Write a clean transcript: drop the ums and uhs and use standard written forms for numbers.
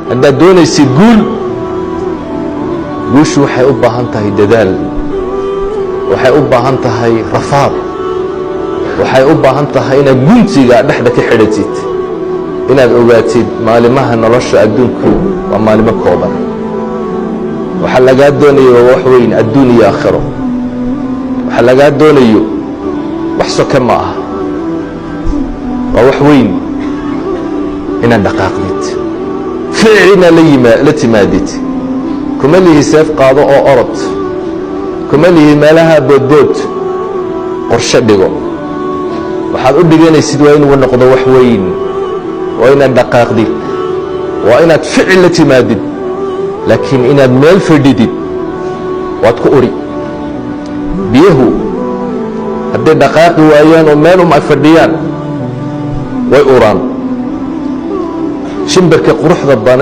haddaad doonaysid guushu waxay u baahan tahay dadaal, waxay u baahan tahay rafaad, waxay u baahan tahay inaad guntiga dhexda ka xidhatid, inaad ogaatid maalimaha nolosha adduunku waa maalimo kooban. waxa lagaa doonayo waa wax weyn adduun iyo aakhiro. waxa lagaa doonayo wax soka ma aha, waa wax weyn inaad dhaqaaqdid, ficilina la timaadid. kuma lihi seef qaado oo orod, kuma lihi meelaha boodbood, qorshe dhigo. waxaad u dhiganaysid waa inuu noqdo wax weyn, waa inaad dhaqaaqdid, waa inaad ficil la timaadid. laakiin inaad meel fadhidid waad ku uri. biyahu hadday dhaqaaqi waayaan oo meel ay fadhiyaan way uraan. shimbirka quruxda badan